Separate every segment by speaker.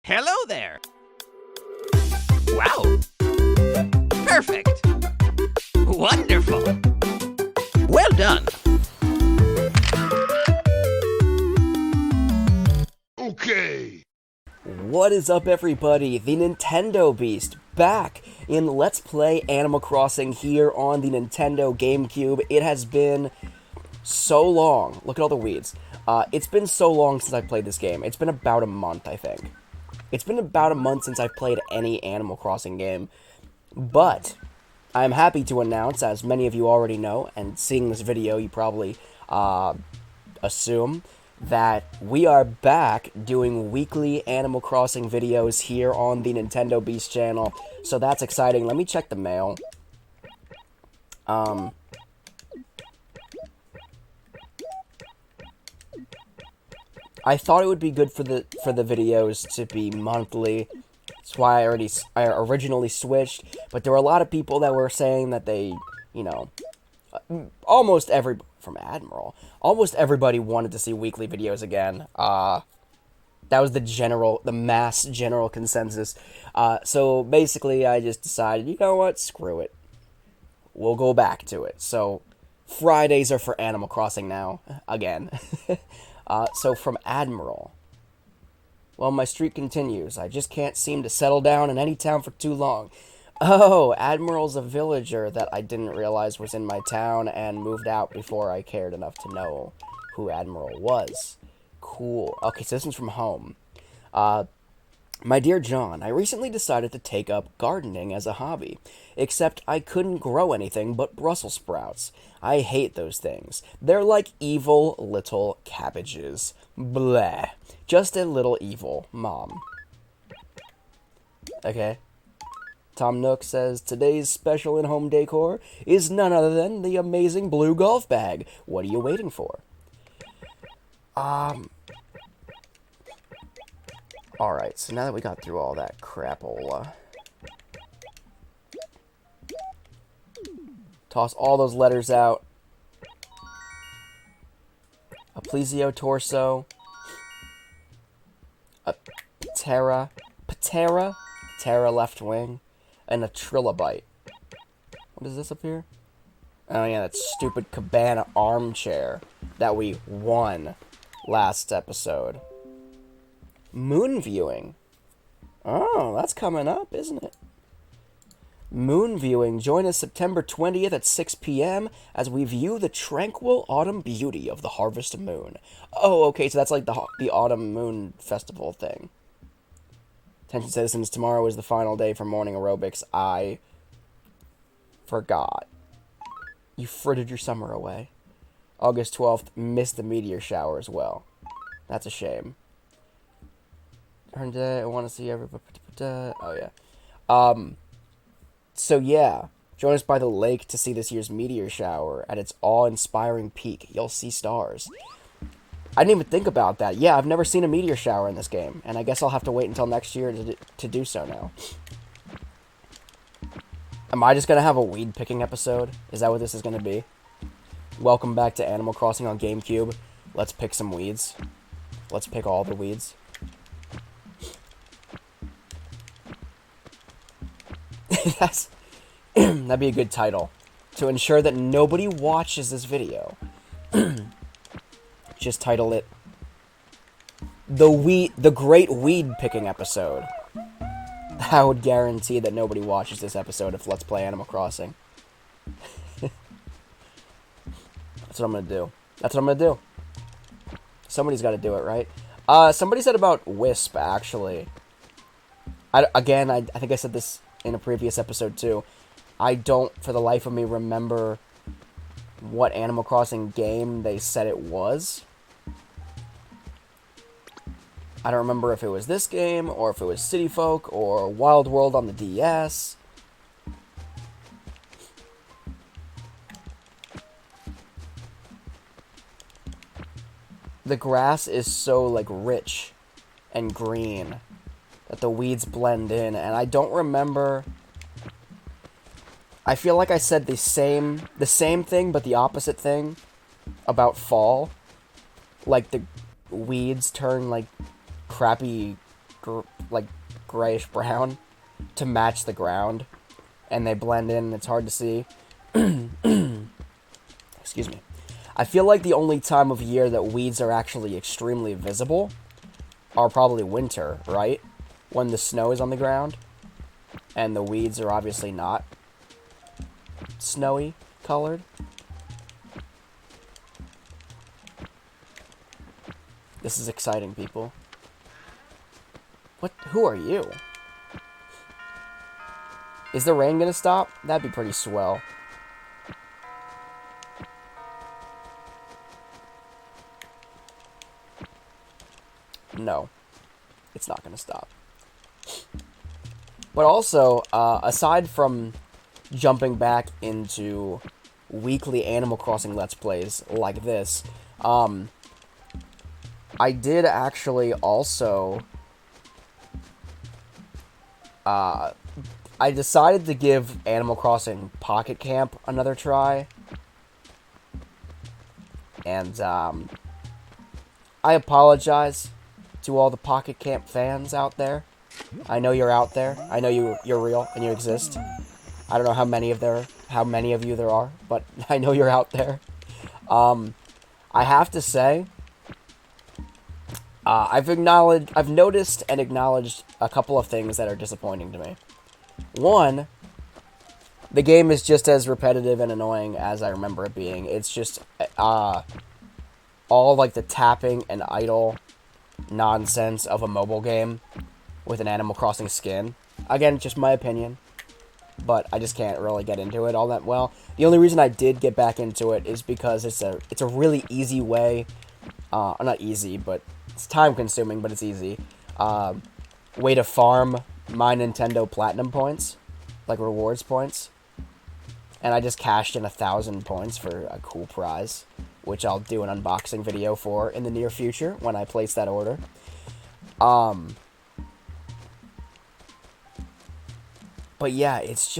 Speaker 1: Hello there! Wow! Perfect! Wonderful! Well done!
Speaker 2: Okay!
Speaker 3: What is up, everybody? The Nintendo Beast back in Let's Play Animal Crossing here on the Nintendo GameCube. It has been so long. Look at all the weeds. It's been so long since I played this game. It's been about a month, I think. It's been about a month since I've played any Animal Crossing game. But I'm happy to announce, as many of you already know, and seeing this video, you probably assume, that we are back doing weekly Animal Crossing videos here on the Nintendo Beast channel. So that's exciting. Let me check the mail. I thought it would be good for the videos to be monthly. That's why I originally switched. But there were a lot of people that were saying that they, you know, almost everybody wanted to see weekly videos again. That was the mass general consensus. So basically, I just decided, you know what, screw it. We'll go back to it. So Fridays are for Animal Crossing now, again. So from Admiral. Well, my streak continues. I just can't seem to settle down in any town for too long. Oh, Admiral's a villager that I didn't realize was in my town and moved out before I cared enough to know who Admiral was. Cool. Okay, so this one's from home. My dear John, I recently decided to take up gardening as a hobby, except I couldn't grow anything but Brussels sprouts. I hate those things. They're like evil little cabbages. Bleh. Just a little evil, Mom. Okay. Tom Nook says, today's special in-home decor is none other than the amazing blue golf bag. What are you waiting for? Alright, so now that we got through all that crapola, toss all those letters out. A plesio torso. A patera left wing. And a trilobite. What is this up here? Oh yeah, that stupid cabana armchair that we won last episode. Moon viewing. Oh, that's coming up, isn't it? Moon viewing. Join us September 20th at 6 p.m. as we view the tranquil autumn beauty of the harvest moon. Oh, okay, so that's like the autumn moon festival thing. Attention citizens, tomorrow is the final day for morning aerobics. I forgot. You frittered your summer away. August 12th, missed the meteor shower as well. That's a shame. I want to see everybody. Oh, yeah. So, yeah. Join us by the lake to see this year's meteor shower at its awe-inspiring peak. You'll see stars. I didn't even think about that. Yeah, I've never seen a meteor shower in this game, and I guess I'll have to wait until next year to do so now. Am I just going to have a weed-picking episode? Is that what this is going to be? Welcome back to Animal Crossing on GameCube. Let's pick some weeds. Let's pick all the weeds. That'd be a good title. To ensure that nobody watches this video. Just title it the Great Weed Picking Episode. That would guarantee that nobody watches this episode of Let's Play Animal Crossing. That's what I'm gonna do. That's what I'm gonna do. Somebody's gotta do it, right? Somebody said about Wisp, actually. I think I said this in a previous episode, too. I don't, for the life of me, remember what Animal Crossing game they said it was. I don't remember if it was this game, or if it was City Folk, or Wild World on the DS. The grass is so, like, rich and green that the weeds blend in, and I don't remember. I feel like I said the same thing, but the opposite thing about fall. Like, the weeds turn, like, crappy like, grayish-brown to match the ground. And they blend in, and it's hard to see. Excuse me. I feel like the only time of year that weeds are actually extremely visible are probably winter, right? When the snow is on the ground. And the weeds are obviously not snowy colored. This is exciting, people. What? Who are you? Is the rain gonna stop? That'd be pretty swell. No. It's not gonna stop. But also, aside from jumping back into weekly Animal Crossing Let's Plays like this, I did actually also... I decided to give Animal Crossing Pocket Camp another try. And, I apologize to all the Pocket Camp fans out there. I know you're out there. I know you're real and you exist. I don't know how many of you there are, but I know you're out there. I have to say, I've noticed and acknowledged a couple of things that are disappointing to me. One, the game is just as repetitive and annoying as I remember it being. It's just, all like the tapping and idle nonsense of a mobile game with an Animal Crossing skin. Again, just my opinion, but I just can't really get into it all that well. The only reason I did get back into it is because it's a really easy way, not easy, but it's time consuming, but it's easy, way to farm my Nintendo Platinum points, like rewards points. And I just cashed in 1,000 points for a cool prize, which I'll do an unboxing video for in the near future when I place that order. But yeah, it's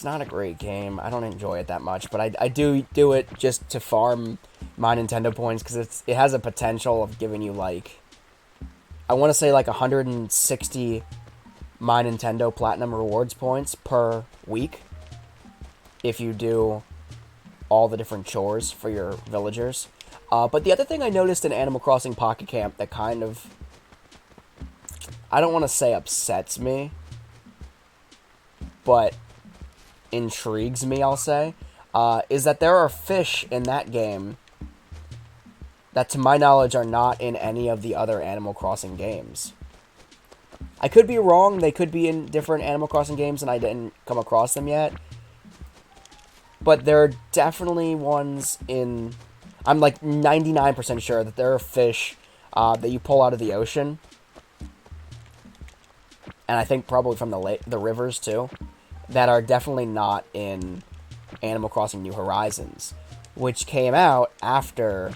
Speaker 3: not a great game. I don't enjoy it that much, but I do it just to farm my Nintendo points, because it has a potential of giving you, like, I want to say, like, 160 My Nintendo Platinum rewards points per week if you do all the different chores for your villagers. But the other thing I noticed in Animal Crossing Pocket Camp that kind of, I don't want to say upsets me, but intrigues me, I'll say, is that there are fish in that game that, to my knowledge, are not in any of the other Animal Crossing games. I could be wrong. They could be in different Animal Crossing games and I didn't come across them yet. But there are definitely ones in... I'm like 99% sure that there are fish that you pull out of the ocean. And I think probably from the rivers too. That are definitely not in Animal Crossing New Horizons, which came out after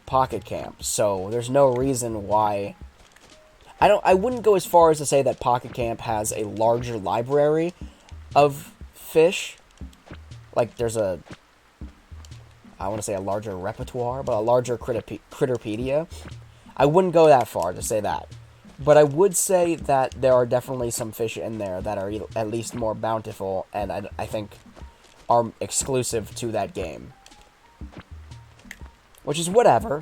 Speaker 3: Pocket Camp. So there's no reason why... I wouldn't go as far as to say that Pocket Camp has a larger library of fish. Like, there's I want to say a larger repertoire, but a larger Critterpedia. I wouldn't go that far to say that. But I would say that there are definitely some fish in there that are at least more bountiful, and I think are exclusive to that game. Which is whatever.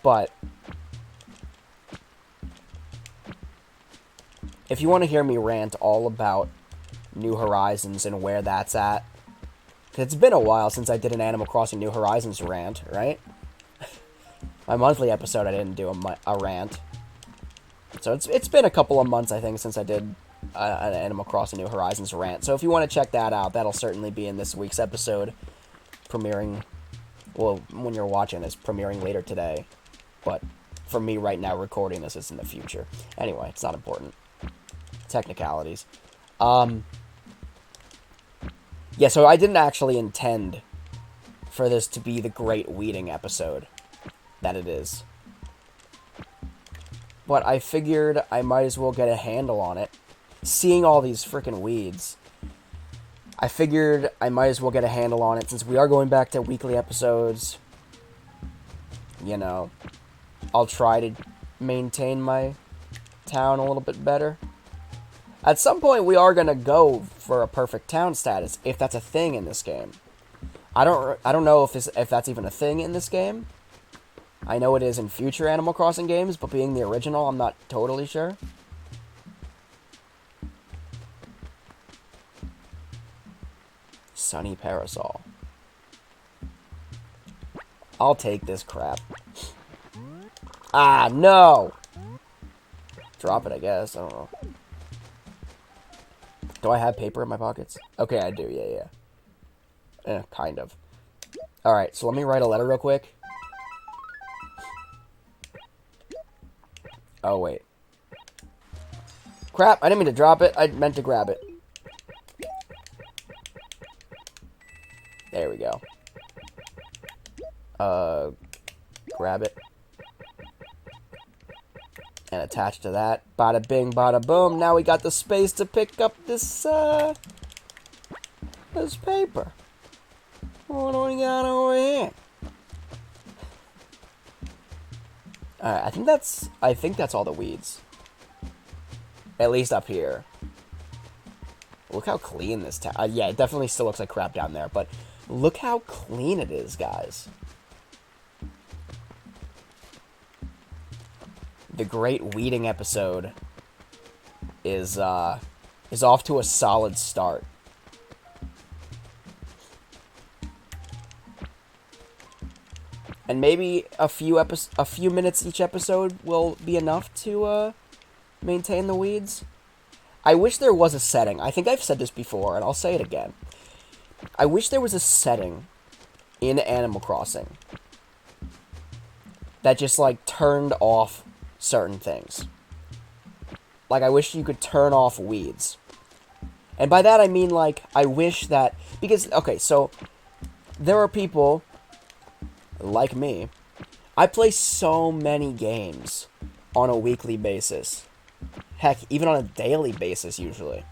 Speaker 3: But if you want to hear me rant all about New Horizons and where that's at, 'cause it's been a while since I did an Animal Crossing New Horizons rant, right? My monthly episode, I didn't do a rant. So it's been a couple of months, I think, since I did an Animal Crossing New Horizons rant. So if you want to check that out, that'll certainly be in this week's episode, premiering, well, when you're watching this, premiering later today. But for me right now, recording this is in the future. Anyway, it's not important. Technicalities. Yeah, so I didn't actually intend for this to be the great weeding episode that it is. But I figured I might as well get a handle on it. Seeing all these freaking weeds, I figured I might as well get a handle on it since we are going back to weekly episodes. You know, I'll try to maintain my town a little bit better. At some point, we are gonna go for a perfect town status, if that's a thing in this game. I don't know if that's even a thing in this game. I know it is in future Animal Crossing games, but being the original, I'm not totally sure. Sunny Parasol. I'll take this crap. Ah, no! Drop it, I guess. I don't know. Do I have paper in my pockets? Okay, I do. Yeah. Kind of. Alright, so let me write a letter real quick. Oh, wait. Crap, I didn't mean to drop it. I meant to grab it. There we go. Grab it. And attach to that. Bada bing, bada boom. Now we got the space to pick up this, this paper. What do we got over here? Alright, I think that's all the weeds. At least up here. Look how clean this town... yeah, it definitely still looks like crap down there, but look how clean it is, guys. The great weeding episode is off to a solid start. And maybe a few minutes each episode will be enough to maintain the weeds. I wish there was a setting. I think I've said this before, and I'll say it again. I wish there was a setting in Animal Crossing that just, like, turned off certain things. Like, I wish you could turn off weeds. And by that I mean, like, I wish that... Because, okay, so, there are people like me. I play so many games on a weekly basis. Heck, even on a daily basis, usually.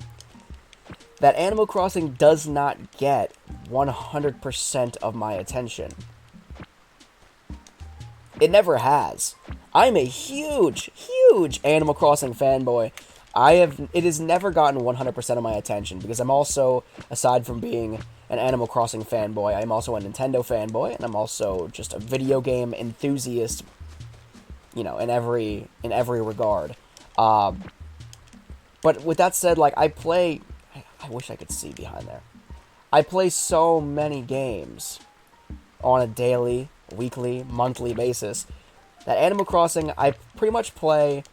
Speaker 3: That Animal Crossing does not get 100% of my attention. It never has. I'm a huge Animal Crossing fanboy. It has never gotten 100% of my attention, because I'm also, aside from being an Animal Crossing fanboy, I'm also a Nintendo fanboy, and I'm also just a video game enthusiast, you know, in every regard. But with that said, like, I wish I could see behind there. I play so many games on a daily, weekly, monthly basis that Animal Crossing, I pretty much play...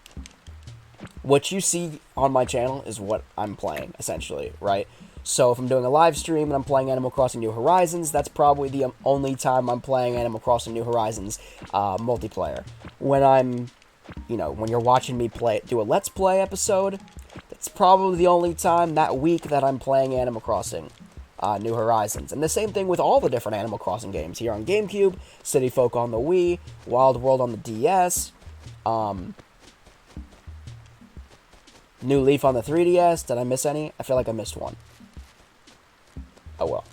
Speaker 3: What you see on my channel is what I'm playing, essentially, right? So if I'm doing a live stream and I'm playing Animal Crossing New Horizons, that's probably the only time I'm playing Animal Crossing New Horizons multiplayer. When I'm, you know, when you're watching me do a Let's Play episode, that's probably the only time that week that I'm playing Animal Crossing New Horizons. And the same thing with all the different Animal Crossing games here on GameCube, City Folk on the Wii, Wild World on the DS, New Leaf on the 3DS. Did I miss any? I feel like I missed one. Oh well.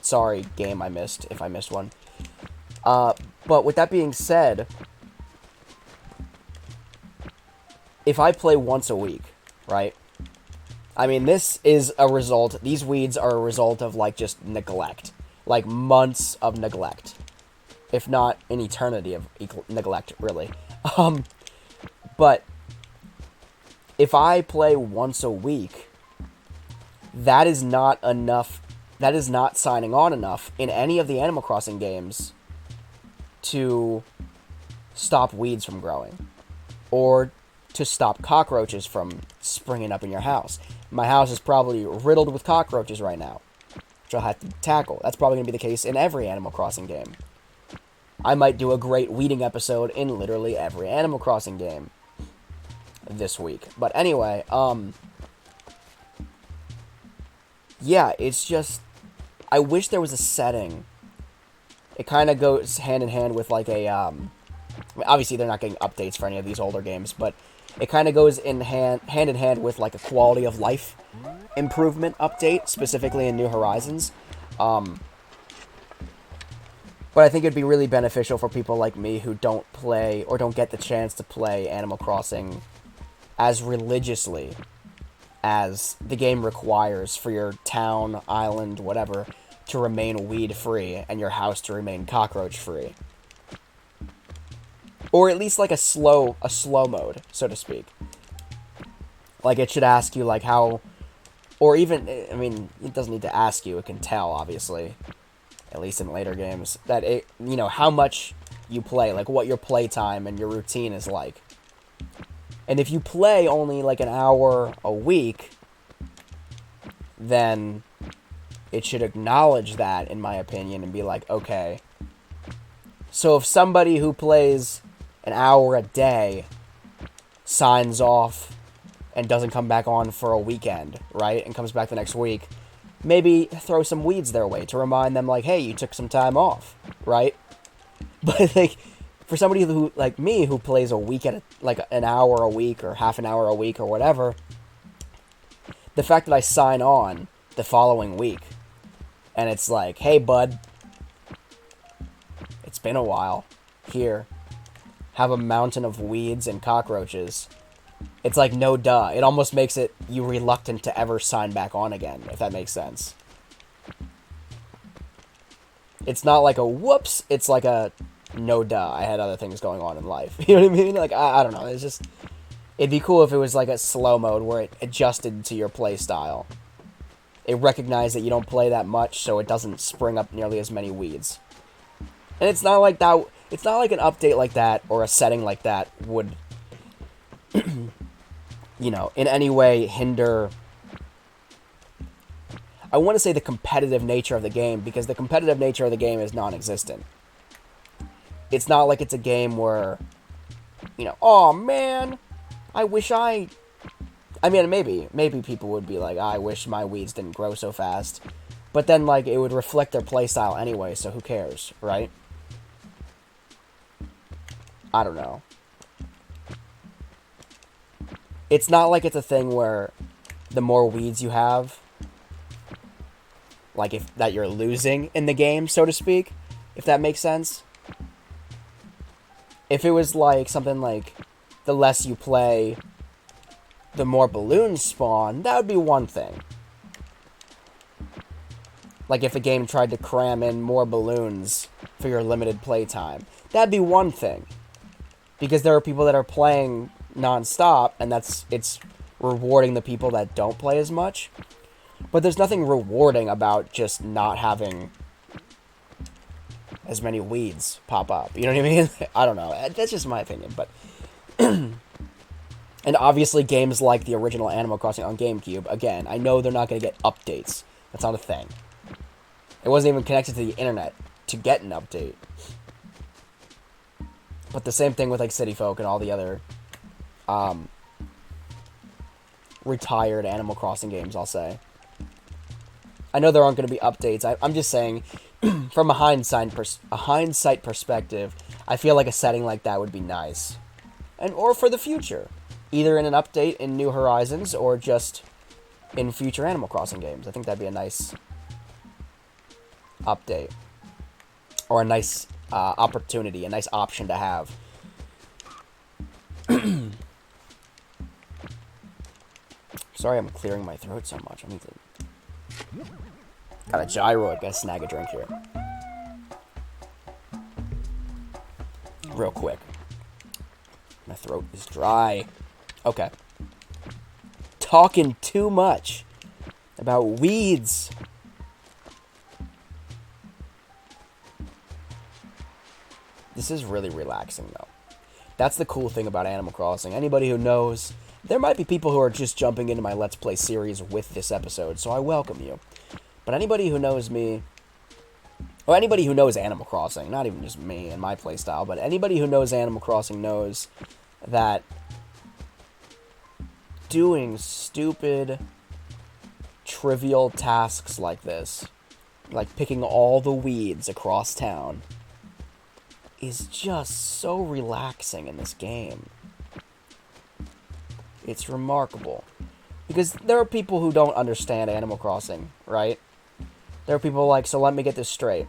Speaker 3: Sorry, game I missed, if I missed one. But with that being said, if I play once a week, right? I mean, this is a result, these weeds are a result of, like, just neglect. Like, months of neglect. If not an eternity of neglect, really. But if I play once a week, that is not enough, that is not signing on enough in any of the Animal Crossing games to stop weeds from growing. Or to stop cockroaches from springing up in your house. My house is probably riddled with cockroaches right now, which I'll have to tackle. That's probably going to be the case in every Animal Crossing game. I might do a great weeding episode in literally every Animal Crossing game this week. But anyway, yeah, it's just, I wish there was a setting. It kind of goes hand in hand with, like, a, I mean, obviously they're not getting updates for any of these older games, but it kind of goes hand in hand with, like, a quality of life improvement update, specifically in New Horizons. But I think it'd be really beneficial for people like me who don't play or don't get the chance to play Animal Crossing as religiously as the game requires for your town, island, whatever, to remain weed-free and your house to remain cockroach-free. Or at least like a slow mode, so to speak. Like it should ask you like how, or even, I mean, it doesn't need to ask you, it can tell, obviously. At least in later games, that it, you know, how much you play, like what your playtime and your routine is like. And if you play only like an hour a week, then it should acknowledge that, in my opinion, and be like, okay. So if somebody who plays an hour a day signs off and doesn't come back on for a weekend, right, and comes back the next week, maybe throw some weeds their way to remind them, like, hey, you took some time off, right? But, like, for somebody who, like me, who plays a week at, like, an hour a week or half an hour a week or whatever, the fact that I sign on the following week, and it's like, hey, bud, it's been a while. Here, have a mountain of weeds and cockroaches. It's like, no duh. It almost makes it you reluctant to ever sign back on again, if that makes sense. It's not like a whoops, it's like a no duh. I had other things going on in life. You know what I mean? Like, I don't know. It's just, it'd be cool if it was like a slow mode where it adjusted to your play style. It recognized that you don't play that much, so it doesn't spring up nearly as many weeds. And it's not like that, it's not like an update like that or a setting like that would, you know, in any way hinder, I want to say, the competitive nature of the game, because the competitive nature of the game is non-existent. It's not like it's a game where, you know, oh man, I mean, maybe people would be like, I wish my weeds didn't grow so fast. But then, like, it would reflect their playstyle anyway, so who cares, right? I don't know. It's not like it's a thing where the more weeds you have, like, if that you're losing in the game, so to speak, if that makes sense. If it was like something like the less you play, the more balloons spawn, that would be one thing. Like if a game tried to cram in more balloons for your limited playtime, that'd be one thing. Because there are people that are playing non-stop, and it's rewarding the people that don't play as much. But there's nothing rewarding about just not having as many weeds pop up. You know what I mean? I don't know. That's just my opinion. But and obviously games like the original Animal Crossing on GameCube, again, I know they're not going to get updates. That's not a thing. It wasn't even connected to the internet to get an update. But the same thing with like City Folk and all the other retired Animal Crossing games, I'll say. I know there aren't going to be updates. I'm just saying, from a hindsight perspective, I feel like a setting like that would be nice. Or for the future. Either in an update in New Horizons, or just in future Animal Crossing games. I think that'd be a nice update. Or a nice opportunity, a nice option to have. Sorry I'm clearing my throat so much. I need to... Got a gyroid, gotta snag a drink here. Real quick. My throat is dry. Okay. Talking too much about weeds. This is really relaxing, though. That's the cool thing about Animal Crossing. Anybody who knows... There might be people who are just jumping into my Let's Play series with this episode, so I welcome you. But anybody who knows me... Or anybody who knows Animal Crossing, not even just me and my playstyle, but anybody who knows Animal Crossing knows that doing stupid, trivial tasks like this, like picking all the weeds across town, is just so relaxing in this game. It's remarkable. Because there are people who don't understand Animal Crossing, right? There are people like, so let me get this straight.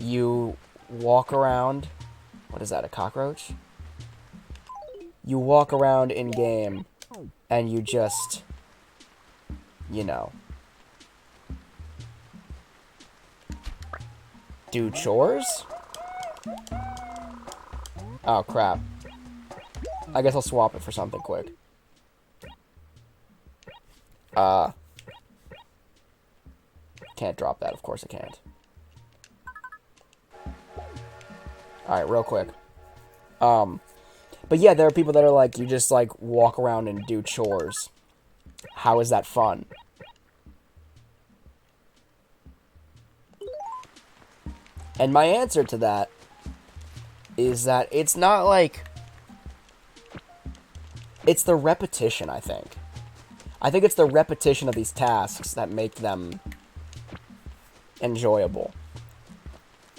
Speaker 3: you walk around. What is that, a cockroach? You walk around in game, and you just, you know, do chores? Oh, crap. I guess I'll swap it for something quick. Can't drop that, of course I can't. Alright, real quick. But yeah, there are people that are like, you just, like, walk around and do chores. How is that fun? And my answer to that is that it's not like... It's the repetition, I think. I think it's the repetition of these tasks that make them enjoyable.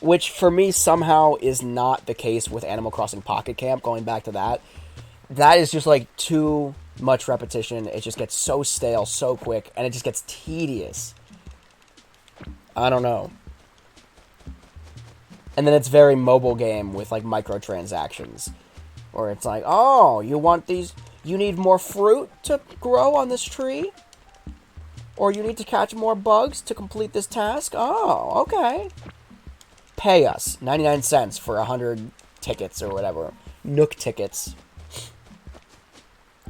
Speaker 3: Which, for me, somehow is not the case with Animal Crossing Pocket Camp, going back to that. That is just, like, too much repetition. It just gets so stale so quick, and it just gets tedious. I don't know. And then it's very mobile game with, like, microtransactions. Where it's like, oh, you want these... You need more fruit to grow on this tree? Or you need to catch more bugs to complete this task? Oh, okay. Pay us 99 cents for 100 tickets or whatever. Nook tickets.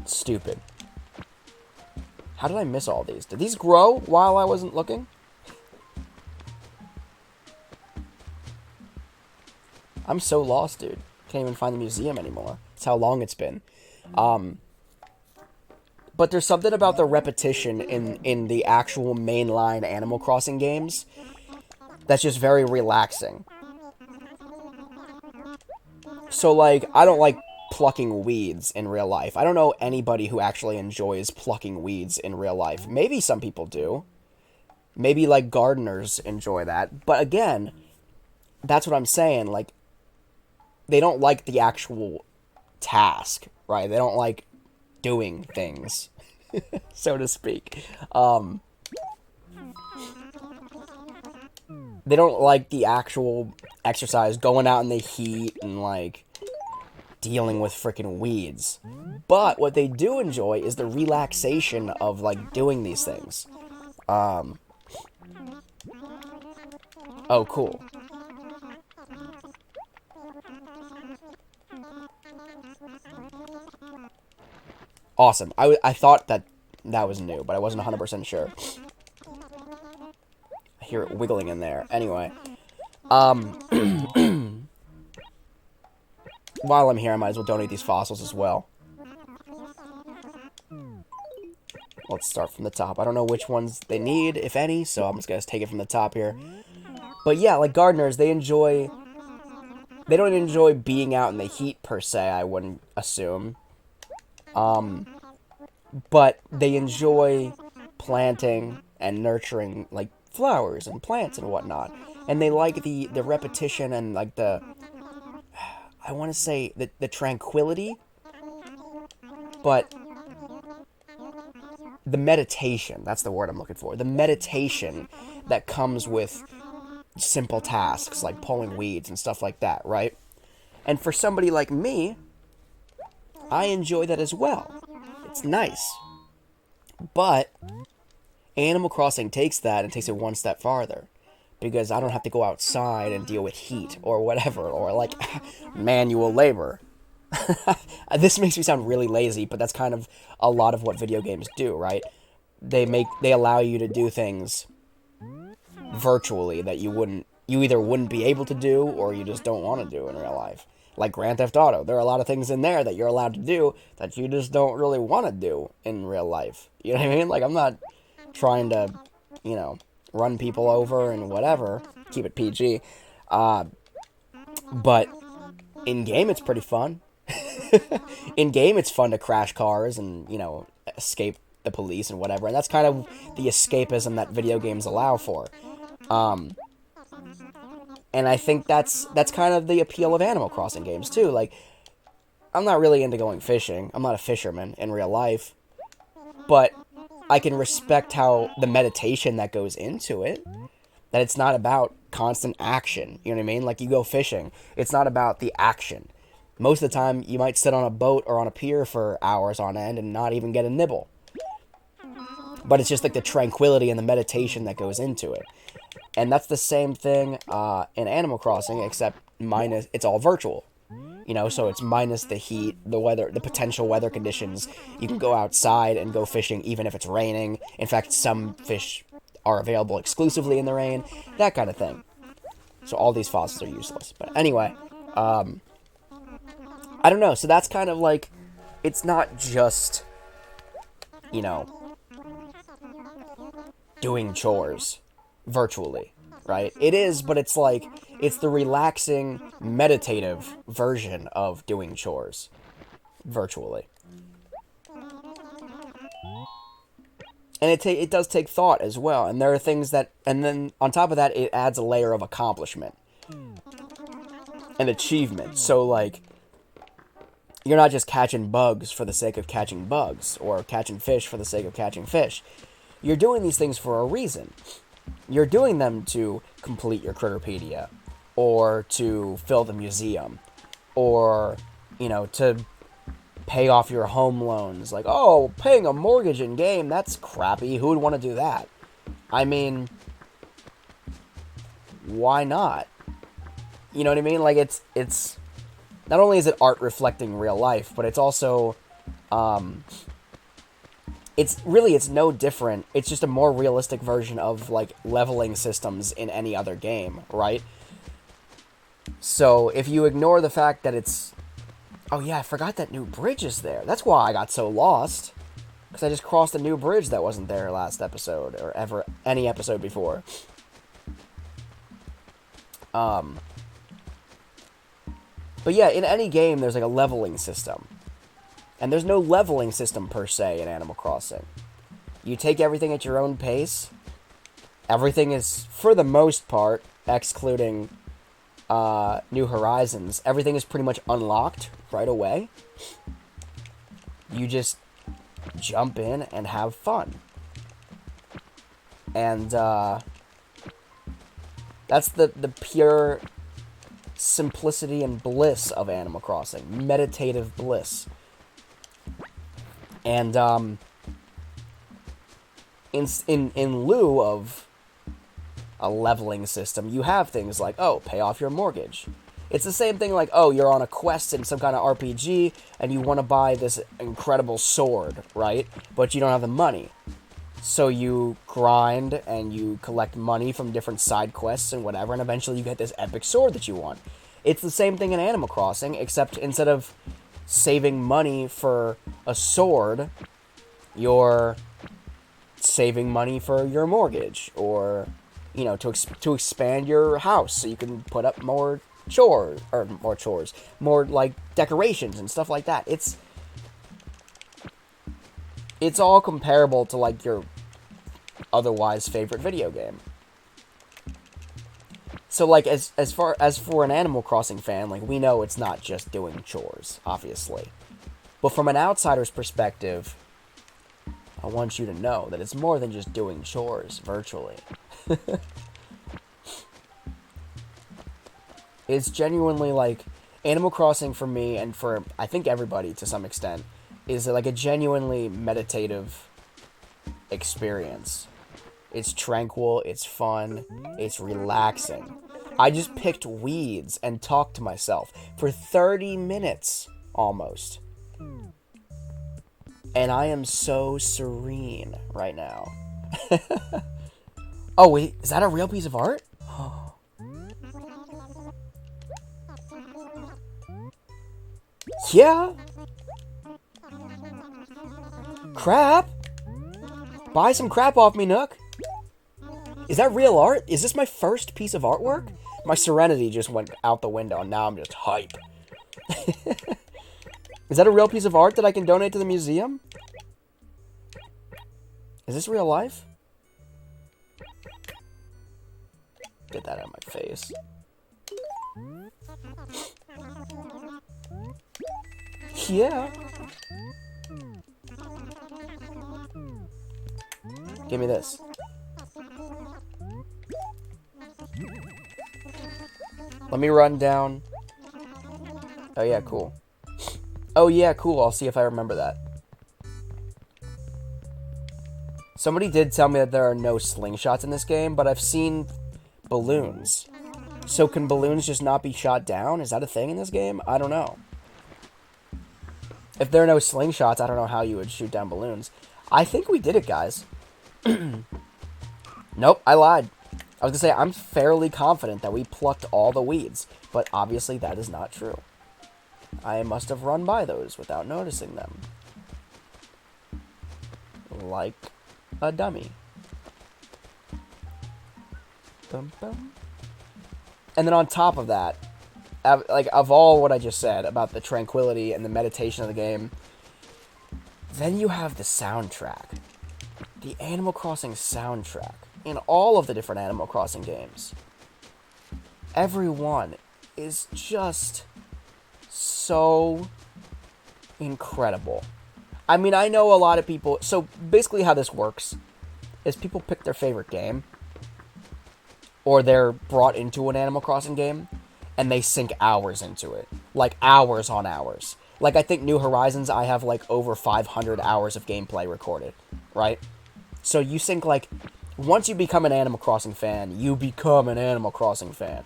Speaker 3: Stupid. How did I miss all these? Did these grow while I wasn't looking? I'm so lost, dude. Can't even find the museum anymore. That's how long it's been. But there's something about the repetition in the actual mainline Animal Crossing games that's just very relaxing. So, like, I don't like plucking weeds in real life. I don't know anybody who actually enjoys plucking weeds in real life. Maybe some people do. Maybe, like, gardeners enjoy that. But again, that's what I'm saying. Like, they don't like the actual task, right? They don't like doing things, so to speak. They don't like the actual exercise, going out in the heat and, like, dealing with freaking weeds. But what they do enjoy is the relaxation of, like, doing these things. Oh, cool. Awesome. I thought that was new, but I wasn't 100% sure. I hear it wiggling in there. Anyway. While I'm here, I might as well donate these fossils as well. Let's start from the top. I don't know which ones they need, if any, so I'm just going to take it from the top here. But yeah, like gardeners, they don't enjoy being out in the heat, per se, I wouldn't assume. But they enjoy planting and nurturing, like, flowers and plants and whatnot. And they like the repetition and, like, I want to say, the tranquility, but the meditation, that's the word I'm looking for. The meditation that comes with simple tasks, like pulling weeds and stuff like that, right? And for somebody like me, I enjoy that as well. It's nice. But Animal Crossing takes that and takes it one step farther. Because I don't have to go outside and deal with heat or whatever, or like manual labor. This makes me sound really lazy, but that's kind of a lot of what video games do, right? They allow you to do things virtually that you either wouldn't be able to do or you just don't want to do in real life. Like Grand Theft Auto, there are a lot of things in there that you're allowed to do that you just don't really want to do in real life. You know what I mean? Like, I'm not trying to, you know, run people over and whatever. Keep it PG. But in-game, it's pretty fun. In-game, it's fun to crash cars and, you know, escape the police and whatever. And that's kind of the escapism that video games allow for. And I think that's kind of the appeal of Animal Crossing games, too. Like, I'm not really into going fishing. I'm not a fisherman in real life. But I can respect how the meditation that goes into it. That it's not about constant action. You know what I mean? Like, you go fishing. It's not about the action. Most of the time, you might sit on a boat or on a pier for hours on end and not even get a nibble. But it's just like the tranquility and the meditation that goes into it. And that's the same thing in Animal Crossing, except minus, it's all virtual. You know, so it's minus the heat, the weather, the potential weather conditions. You can go outside and go fishing even if it's raining. In fact, some fish are available exclusively in the rain. That kind of thing. So all these fossils are useless. But anyway, I don't know. So that's kind of like, it's not just, you know, doing chores virtually, right? It is, but it's like, it's the relaxing, meditative version of doing chores virtually. And it does take thought as well. And there are things that, and then on top of that, it adds a layer of accomplishment and achievement. So, like, you're not just catching bugs for the sake of catching bugs, or catching fish for the sake of catching fish. You're doing these things for a reason. You're doing them to complete your Critterpedia, or to fill the museum, or, you know, to pay off your home loans. Like, oh, paying a mortgage in game, that's crappy. Who would want to do that? I mean, why not? You know what I mean? Like, it's not only is it art reflecting real life, but it's also, it's no different. It's just a more realistic version of, like, leveling systems in any other game, right? So, if you ignore the fact that it's, oh yeah, I forgot that new bridge is there. That's why I got so lost. Because I just crossed a new bridge that wasn't there last episode, or ever, any episode before. But yeah, in any game, there's like a leveling system. And there's no leveling system per se in Animal Crossing. You take everything at your own pace. Everything is, for the most part, excluding New Horizons, everything is pretty much unlocked right away. You just jump in and have fun. And that's the pure simplicity and bliss of Animal Crossing. Meditative bliss. And in lieu of a leveling system, you have things like, oh, pay off your mortgage. It's the same thing like, oh, you're on a quest in some kind of RPG, and you want to buy this incredible sword, right? But you don't have the money. So you grind, and you collect money from different side quests and whatever, and eventually you get this epic sword that you want. It's the same thing in Animal Crossing, except instead of saving money for a sword, you're saving money for your mortgage, or, you know, to expand your house so you can put up more like decorations and stuff like that. It's all comparable to like your otherwise favorite video game. So like as far as for an Animal Crossing fan, like, we know it's not just doing chores, obviously. But from an outsider's perspective, I want you to know that it's more than just doing chores virtually. It's genuinely like, Animal Crossing for me, and for I think everybody to some extent, is like a genuinely meditative experience. It's tranquil, it's fun, it's relaxing. I just picked weeds and talked to myself for 30 minutes, almost. And I am so serene right now. Oh, wait, is that a real piece of art? Yeah. Crap. Buy some crap off me, Nook. Is that real art? Is this my first piece of artwork? My serenity just went out the window, and now I'm just hype. Is that a real piece of art that I can donate to the museum? Is this real life? Get that out of my face. Yeah. Give me this. Let me run down. Oh, yeah, cool. Oh, yeah, cool. I'll see if I remember that. Somebody did tell me that there are no slingshots in this game, but I've seen balloons. So can balloons just not be shot down? Is that a thing in this game? I don't know. If there are no slingshots, I don't know how you would shoot down balloons. I think we did it, guys. Nope, I lied. I was gonna say, I'm fairly confident that we plucked all the weeds, but obviously that is not true. I must have run by those without noticing them. Like a dummy. Bum, bum. And then on top of that, like, of all what I just said about the tranquility and the meditation of the game, then you have the soundtrack. The Animal Crossing soundtrack. In all of the different Animal Crossing games. Every one is just so incredible. I mean, I know a lot of people... So, basically how this works is people pick their favorite game, or they're brought into an Animal Crossing game, and they sink hours into it. Like, hours on hours. Like, I think New Horizons, I have, like, over 500 hours of gameplay recorded, right? So you sink, like... Once you become an Animal Crossing fan, you become an Animal Crossing fan.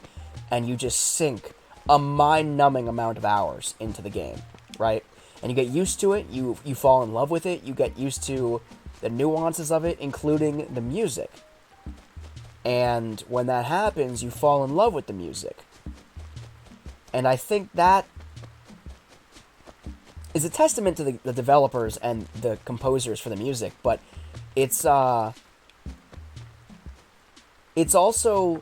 Speaker 3: And you just sink a mind-numbing amount of hours into the game, right? And you get used to it, you fall in love with it, you get used to the nuances of it, including the music. And when that happens, you fall in love with the music. And I think that is a testament to the developers and the composers for the music, but it's also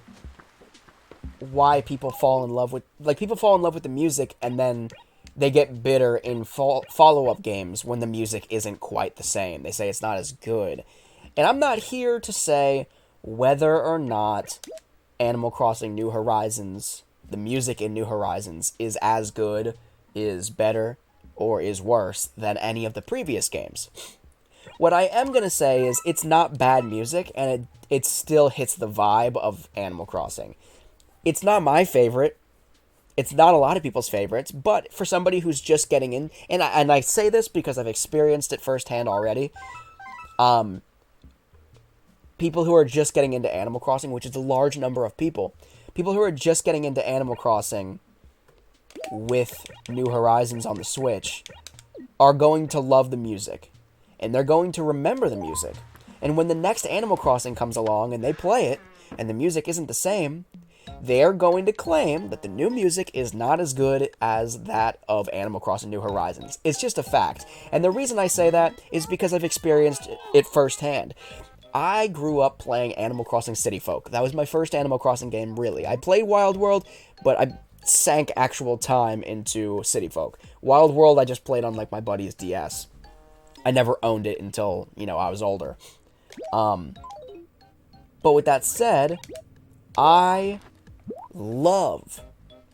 Speaker 3: why people fall in love with... Like, people fall in love with the music, and then they get bitter in follow-up games when the music isn't quite the same. They say it's not as good. And I'm not here to say whether or not Animal Crossing New Horizons, the music in New Horizons, is as good, is better, or is worse than any of the previous games. What I am going to say is it's not bad music, and it still hits the vibe of Animal Crossing. It's not my favorite. It's not a lot of people's favorites, but for somebody who's just getting in, and I say this because I've experienced it firsthand already, people who are just getting into Animal Crossing, which is a large number of people who are just getting into Animal Crossing with New Horizons on the Switch are going to love the music. And they're going to remember the music. And when the next Animal Crossing comes along and they play it, and the music isn't the same, they're going to claim that the new music is not as good as that of Animal Crossing New Horizons. It's just a fact. And the reason I say that is because I've experienced it firsthand. I grew up playing Animal Crossing City Folk. That was my first Animal Crossing game, really. I played Wild World, but I sank actual time into City Folk. Wild World I just played on, like, my buddy's DS. I never owned it until, I was older. But with that said, I love,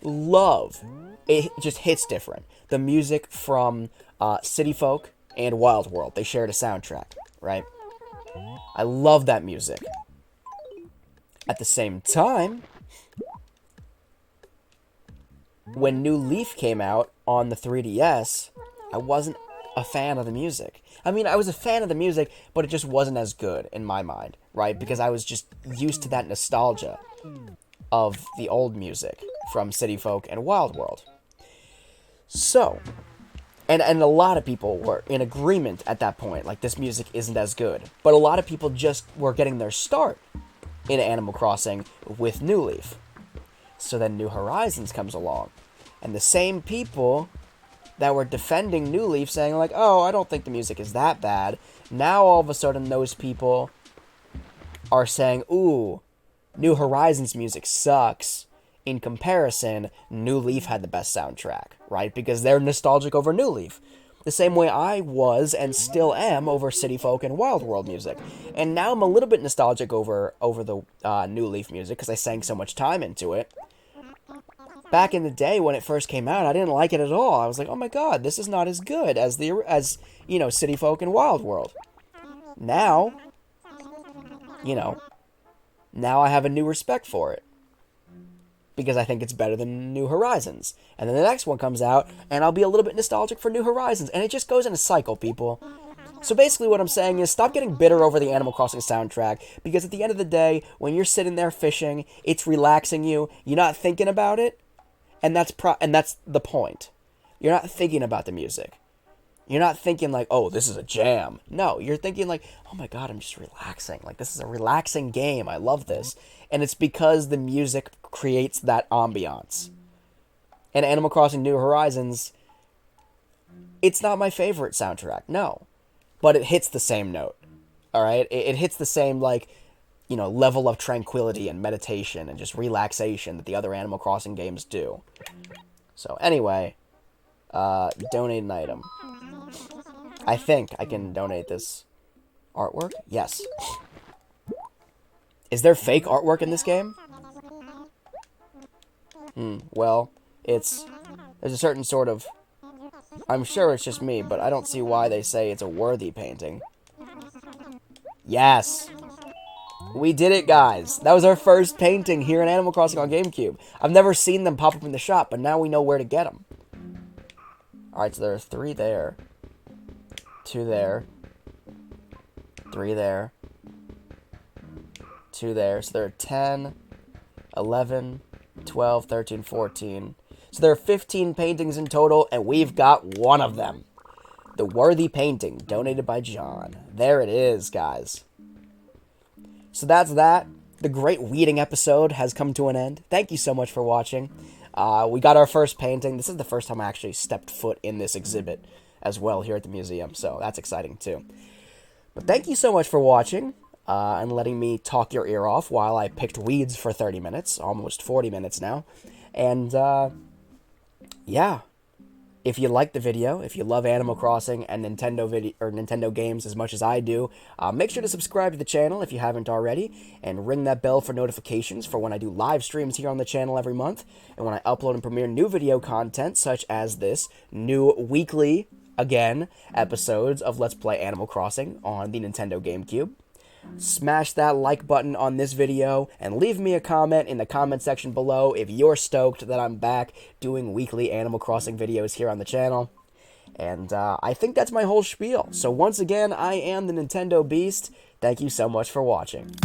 Speaker 3: it just hits different. The music from City Folk and Wild World, they shared a soundtrack, right? I love that music. At the same time, when New Leaf came out on the 3DS, I wasn't a fan of the music. I mean, I was a fan of the music, but it just wasn't as good in my mind, right? Because I was just used to that nostalgia of the old music from City Folk and Wild World. So, and a lot of people were in agreement at that point, like, this music isn't as good. But a lot of people just were getting their start in Animal Crossing with New Leaf. So then New Horizons comes along, and the same people that were defending New Leaf, saying, like, oh, I don't think the music is that bad, now all of a sudden those people are saying, ooh, New Horizons music sucks. In comparison, New Leaf had the best soundtrack, right? Because they're nostalgic over New Leaf. The same way I was and still am over City Folk and Wild World music. And now I'm a little bit nostalgic over the New Leaf music because I sank so much time into it. Back in the day when it first came out, I didn't like it at all. I was like, oh my god, this is not as good as City Folk and Wild World. Now, now I have a new respect for it. because I think it's better than New Horizons. And then the next one comes out, and I'll be a little bit nostalgic for New Horizons. And it just goes in a cycle, people. So basically what I'm saying is stop getting bitter over the Animal Crossing soundtrack, because at the end of the day, when you're sitting there fishing, it's relaxing you. You're not thinking about it, and that's the point. You're not thinking about the music. You're not thinking like, oh, this is a jam. No, you're thinking like, oh my god, I'm just relaxing. Like, this is a relaxing game. I love this. And it's because the music creates that ambiance. And Animal Crossing New Horizons, it's not my favorite soundtrack, no. But it hits the same note, all right? It hits the same, like, you know, level of tranquility and meditation and just relaxation that the other Animal Crossing games do. So, anyway, donate an item. I think I can donate this artwork. Yes. Is there fake artwork in this game? Well, there's a certain sort of, I'm sure it's just me, but I don't see why they say it's a worthy painting. Yes! We did it, guys! That was our first painting here in Animal Crossing on GameCube. I've never seen them pop up in the shop, but now we know where to get them. Alright, so there are 3 there. 2 there. 3 there. 2 there. So there are 10, 11, 12, 13, 14. So there are 15 paintings in total, and we've got one of them. The worthy painting, donated by John. There it is, guys. So that's that. The great weeding episode has come to an end. Thank you so much for watching. We got our first painting. This is the first time I actually stepped foot in this exhibit as well here at the museum, so that's exciting too. But thank you so much for watching and letting me talk your ear off while I picked weeds for 30 minutes, almost 40 minutes now. And yeah, if you like the video, if you love Animal Crossing and Nintendo games as much as I do, make sure to subscribe to the channel if you haven't already, and ring that bell for notifications for when I do live streams here on the channel every month, and when I upload and premiere new video content such as this new weekly, again, episodes of Let's Play Animal Crossing on the Nintendo GameCube. Smash that like button on this video and leave me a comment in the comment section below if you're stoked that I'm back doing weekly Animal Crossing videos here on the channel. And I think that's my whole spiel. So once again, I am the Nintendo Beast. Thank you so much for watching.